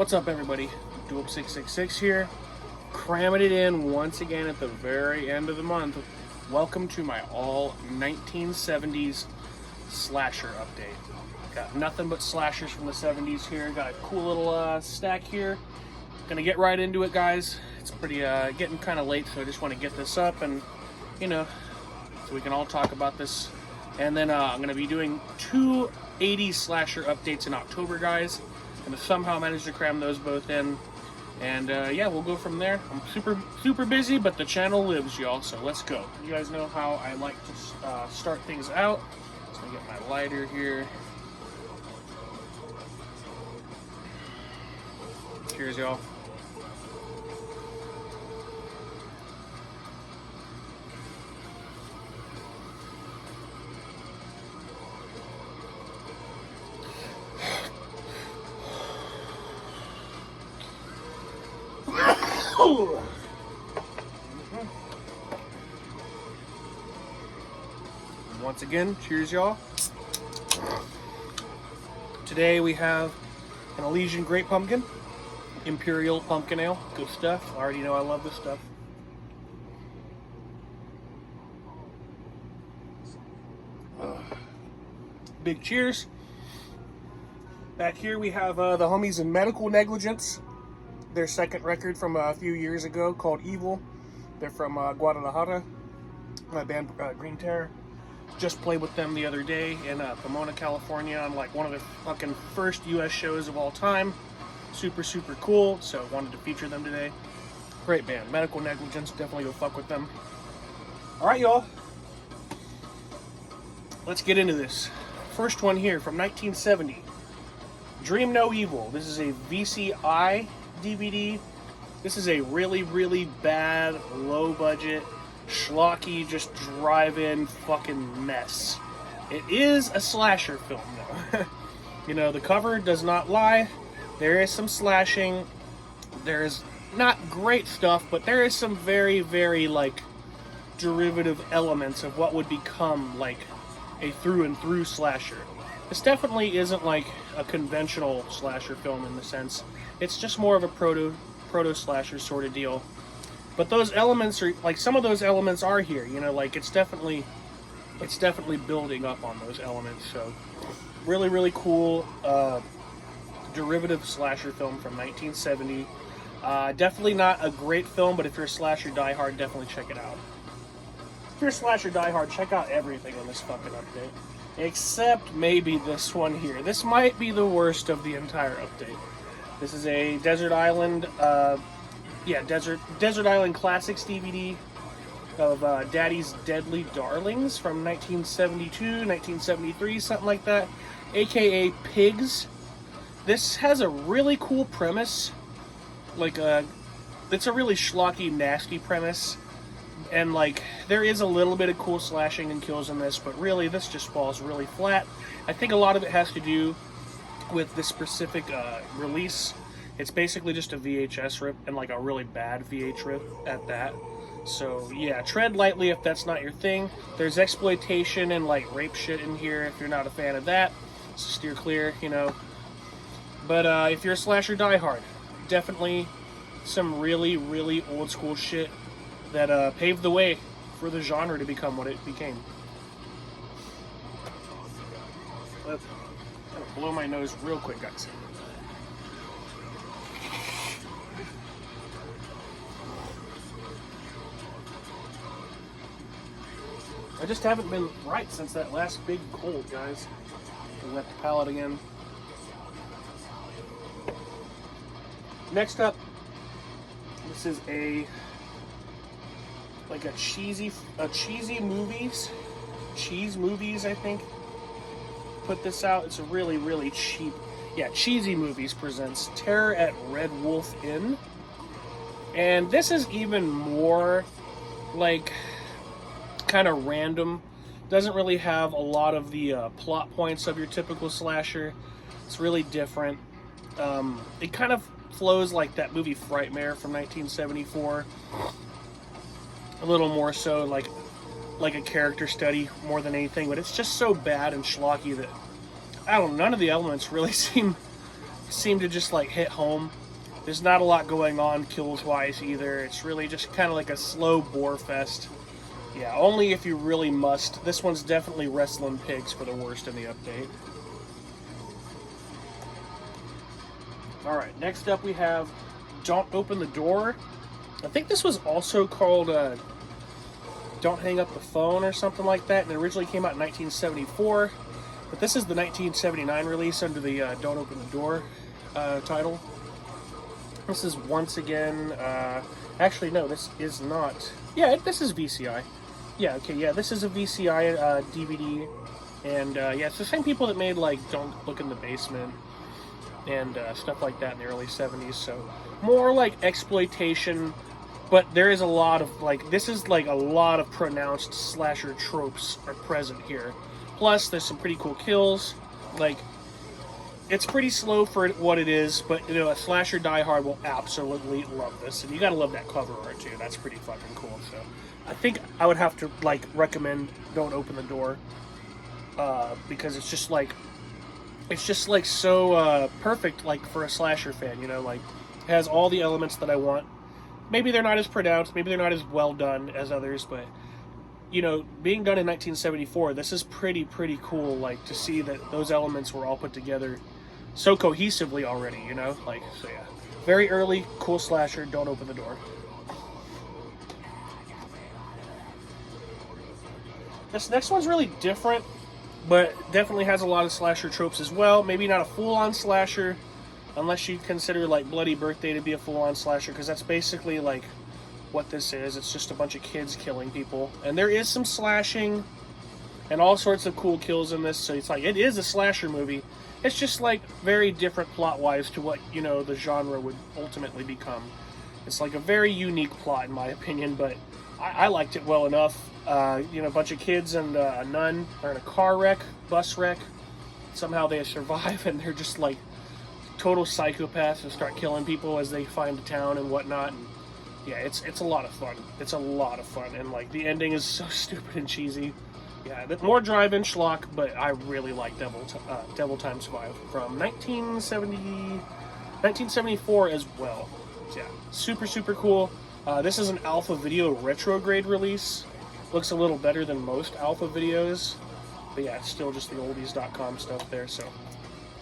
What's up, everybody? Dope666 here, cramming it in once again at the very end of the month. Welcome to my all 1970s slasher update. Got nothing but slashers from the 70s here. Got a cool little stack here. Gonna get right into it, guys. It's pretty getting kind of late, so I just want to get this up and, you know, so we can all talk about this. And then I'm gonna be doing two 80s slasher updates in October, guys. And somehow managed to cram those both in, and yeah, we'll go from there. I'm super busy, but the channel lives, y'all, so let's go. You guys know how I like to start things out. So I get my lighter here. Cheers, y'all. Once again, cheers, y'all. Today we have an Elysian Great Pumpkin, Imperial Pumpkin Ale. Good stuff. I already know I love this stuff. Big cheers. Back here we have the homies in Medical Negligence. Their second record from a few years ago called Evil. They're from Guadalajara. My band Green Terror. Just played with them the other day in Pomona, California on like one of the fucking first US shows of all time. Super cool, so wanted to feature them today. Great band. Medical Negligence, definitely go fuck with them. Alright, y'all. Let's get into this. First one here from 1970. Dream No Evil. This is a VCI DVD. This is a really bad, low budget, schlocky, just drive-in fucking mess. It is a slasher film, though. You know, the cover does not lie. There is some slashing. There is not great stuff, but there is some very, like, derivative elements of what would become, like, a through-and-through slasher. This definitely isn't, like, a conventional slasher film in the sense. It's just more of a proto-slasher sort of deal. But those elements are, like, some of those elements are here, you know, like, it's definitely building up on those elements. So really cool derivative slasher film from 1970. Definitely not a great film, but if you're a slasher diehard, definitely check it out. If you're a slasher diehard, check out everything in this fucking update, except maybe this one here. This might be the worst of the entire update. This is a Desert Island Desert Island Classics DVD of Daddy's Deadly Darlings from 1972, 1973, something like that, aka Pigs. This has a really cool premise, like it's a really schlocky, nasty premise, and like there is a little bit of cool slashing and kills in this, but really this just falls really flat. I think a lot of it has to do with this specific release. It's basically just a VHS rip, and like a really bad VH rip at that. So yeah, tread lightly if that's not your thing. There's exploitation and like rape shit in here if you're not a fan of that, so steer clear, you know. But if you're a slasher diehard, definitely some really old school shit that paved the way for the genre to become what it became. Let's blow my nose real quick, guys. I just haven't been right since that last big cold, guys. Wet the palate again. Next up, this is a cheesy movies, cheese movies, I think. Put this out. It's a really cheap. Yeah, Cheesy Movies presents Terror at Red Wolf Inn, and this is even more like kind of random. Doesn't really have a lot of the plot points of your typical slasher. It's really different. It kind of flows like that movie Frightmare from 1974. A little more so like a character study more than anything, but it's just so bad and schlocky that I don't know, none of the elements really seem seem to just like hit home. There's not a lot going on kills-wise either. It's really just kind of like a slow bore fest. Yeah, only if you really must. This one's definitely wrestling pigs for the worst in the update. Alright, next up we have Don't Open the Door. I think this was also called Don't Hang Up the Phone or something like that, and it originally came out in 1974. But this is the 1979 release under the Don't Open the Door title. This is once again, actually no, this is not, yeah, this is VCI. Yeah, okay, yeah, this is a VCI DVD, and yeah, it's the same people that made, like, Don't Look in the Basement, and stuff like that in the early 70s, so more like exploitation, but there is a lot of, like, this is like a lot of pronounced slasher tropes are present here. Plus, there's some pretty cool kills, like, it's pretty slow for what it is, but, you know, a slasher diehard will absolutely love this. And you gotta love that cover art, too. That's pretty fucking cool. So, I think I would have to, like, recommend Don't Open the Door. Because it's just, like, so, perfect, like, for a slasher fan, you know? Like, it has all the elements that I want. Maybe they're not as pronounced, maybe they're not as well done as others, but, you know, being done in 1974, this is pretty cool, like, to see that those elements were all put together so cohesively already, you know? Like, so yeah. Very early, cool slasher, Don't Open the Door. This next one's really different, but definitely has a lot of slasher tropes as well. Maybe not a full-on slasher, unless you consider, like, Bloody Birthday to be a full-on slasher, because that's basically, like, what this is. It's just a bunch of kids killing people. And there is some slashing and all sorts of cool kills in this, so it's like, it is a slasher movie. It's just, like, very different plot-wise to what, you know, the genre would ultimately become. It's, like, a very unique plot, in my opinion, but I liked it well enough. You know, a bunch of kids and a nun are in a car wreck, bus wreck. Somehow they survive, and they're just, like, total psychopaths and start killing people as they find a town and whatnot. And yeah, it's a lot of fun. It's a lot of fun, and, like, the ending is so stupid and cheesy. Yeah, more drive-in schlock, but I really like Devil Times 5 from 1974 as well. So yeah, super cool. This is an Alpha Video retrograde release. Looks a little better than most Alpha videos, but yeah, it's still just the oldies.com stuff there. So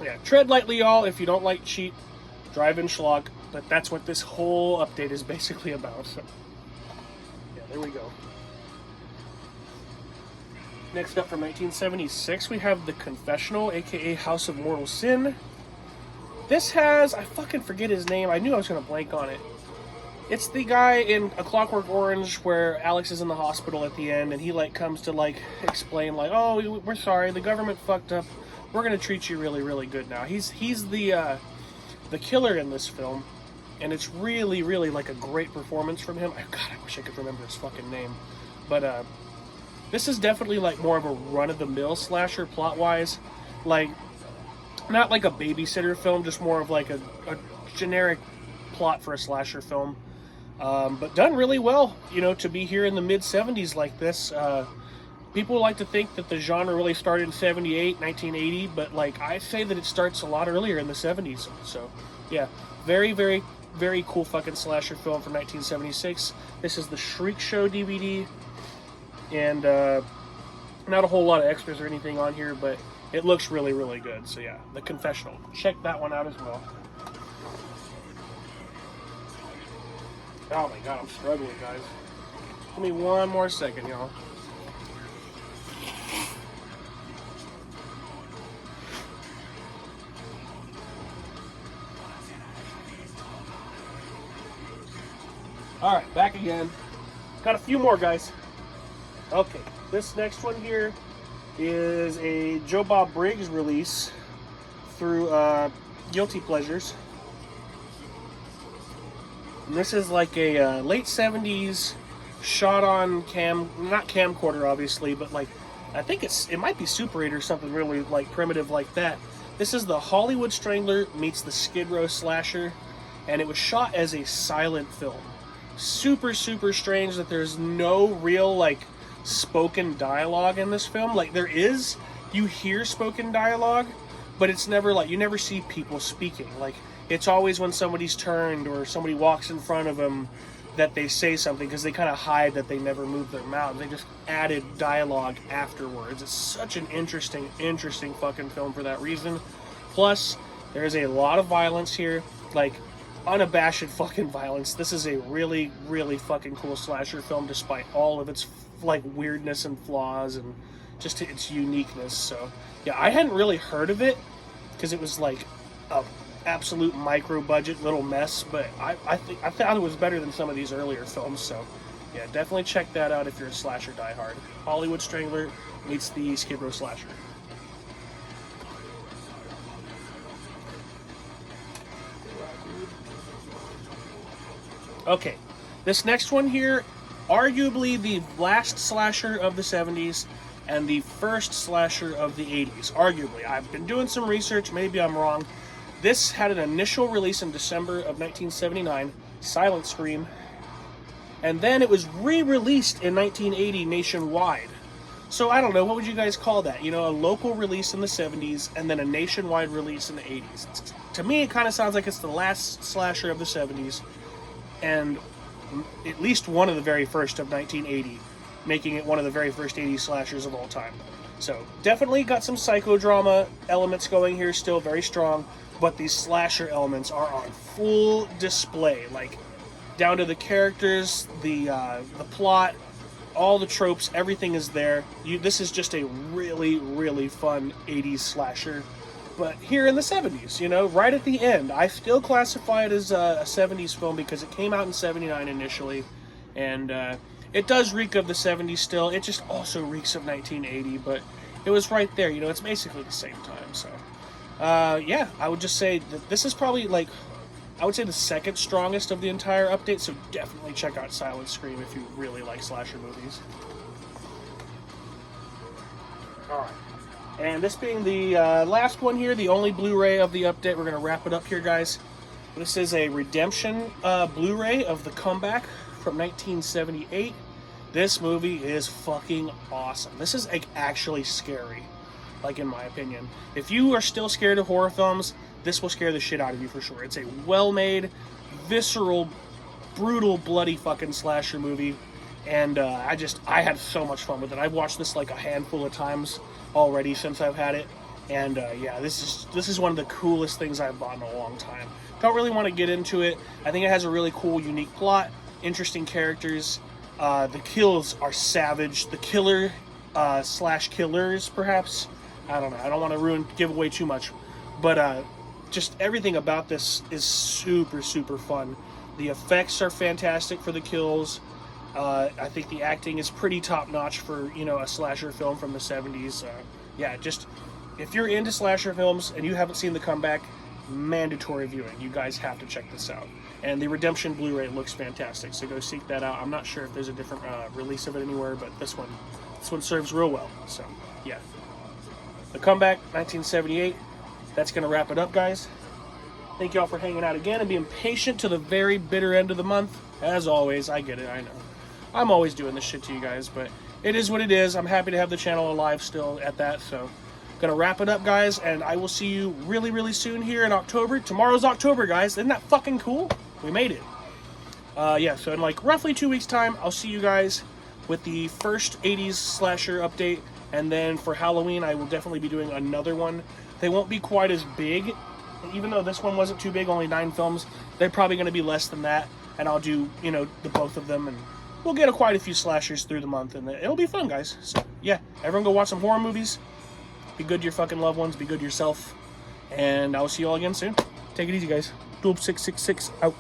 yeah, tread lightly, y'all, if you don't like cheap drive-in schlock. But that's what this whole update is basically about. So yeah, there we go. Next up from 1976, we have The Confessional, aka House of Mortal Sin. This has, I fucking forget his name. I knew I was going to blank on it. It's the guy in A Clockwork Orange where Alex is in the hospital at the end, and he, like, comes to, like, explain, like, oh, we're sorry, the government fucked up. We're going to treat you really good now. He's the killer in this film, and it's really, like, a great performance from him. God, I wish I could remember his fucking name. But, this is definitely, like, more of a run-of-the-mill slasher plot-wise. Like, not like a babysitter film, just more of, like, a generic plot for a slasher film. But done really well, you know, to be here in the mid-70s like this. People like to think that the genre really started in 78, 1980, but, like, I say that it starts a lot earlier in the 70s. So, yeah, very cool fucking slasher film from 1976. This is the Shriek Show DVD. And not a whole lot of extras or anything on here, but it looks really good. So yeah, The Confessional. Check that one out as well. Oh my god, I'm struggling, guys. Give me one more second, y'all. Alright, back again. Got a few more, guys. Okay, this next one here is a Joe Bob Briggs release through Guilty Pleasures. And this is like a late 70s shot on not camcorder obviously, but, like, I think it might be Super 8 or something really, like, primitive like that. This is the Hollywood Strangler meets the Skidrow slasher, and it was shot as a silent film. Super strange that there's no real, like, spoken dialogue in this film. Like, there is, you hear spoken dialogue, but it's never like, you never see people speaking. Like, it's always when somebody's turned or somebody walks in front of them that they say something, because they kind of hide that they never move their mouth. They just added dialogue afterwards. It's such an interesting fucking film for that reason. Plus, there is a lot of violence here, like unabashed fucking violence. This is a really fucking cool slasher film, despite all of its like weirdness and flaws and just its uniqueness. So yeah, I hadn't really heard of it because it was like a absolute micro budget little mess, but I thought it was better than some of these earlier films. So yeah, definitely check that out if you're a slasher diehard. Hollywood Strangler meets the Skidrow slasher. Okay, this next one here, arguably the last slasher of the 70s and the first slasher of the 80s. Arguably. I've been doing some research, maybe I'm wrong. This had an initial release in December of 1979, Silent Scream, and then it was re-released in 1980 nationwide. So I don't know, what would you guys call that? You know, a local release in the 70s and then a nationwide release in the 80s. To me, it kind of sounds like it's the last slasher of the 70s and at least one of the very first of 1980, making it one of the very first 80s slashers of all time. So definitely got some psychodrama elements going here, still very strong, but these slasher elements are on full display, like down to the characters, the plot, all the tropes, everything is there. This is just a really fun 80s slasher, but here in the 70s, you know, right at the end. I still classify it as a 70s film because it came out in 79 initially, and it does reek of the 70s still. It just also reeks of 1980, but it was right there, you know, it's basically the same time. So yeah, I would just say that this is probably, like, I would say the second strongest of the entire update, so definitely check out Silent Scream if you really like slasher movies. Alright, and this being the last one here, the only Blu-ray of the update, we're going to wrap it up here, guys. This is a Redemption Blu-ray of The Comeback from 1978. This movie is fucking awesome. This is, like, actually scary, like, in my opinion. If you are still scared of horror films, this will scare the shit out of you for sure. It's a well-made, visceral, brutal, bloody fucking slasher movie, and I had so much fun with it. I've watched this like a handful of times already since I've had it, and yeah, this is one of the coolest things I've bought in a long time. Don't really want to get into it. I think it has a really cool, unique plot, interesting characters. The kills are savage. The killer slash killers, perhaps. I don't know. I don't want to give away too much, but just everything about this is super fun. The effects are fantastic for the kills. I think the acting is pretty top notch for, you know, a slasher film from the 70s. Yeah, just if you're into slasher films and you haven't seen The Comeback, mandatory viewing. You guys have to check this out. And the Redemption Blu-ray looks fantastic, so go seek that out. I'm not sure if there's a different release of it anywhere, but this one serves real well. So yeah, The Comeback, 1978. That's going to wrap it up, guys. Thank y'all for hanging out again and being patient to the very bitter end of the month. As always, I get it, I know. I'm always doing this shit to you guys, but it is what it is. I'm happy to have the channel alive still at that, so going to wrap it up, guys, and I will see you really soon here in October. Tomorrow's October, guys. Isn't that fucking cool? We made it. Yeah, so in like roughly 2 weeks' time, I'll see you guys with the first 80s slasher update, and then for Halloween, I will definitely be doing another one. They won't be quite as big. Even though this one wasn't too big, only 9 films, they're probably going to be less than that. And I'll do, you know, the both of them. And we'll get quite a few slashers through the month. And it'll be fun, guys. So, yeah, everyone go watch some horror movies. Be good to your fucking loved ones. Be good to yourself. And I'll see you all again soon. Take it easy, guys. Dope666 out.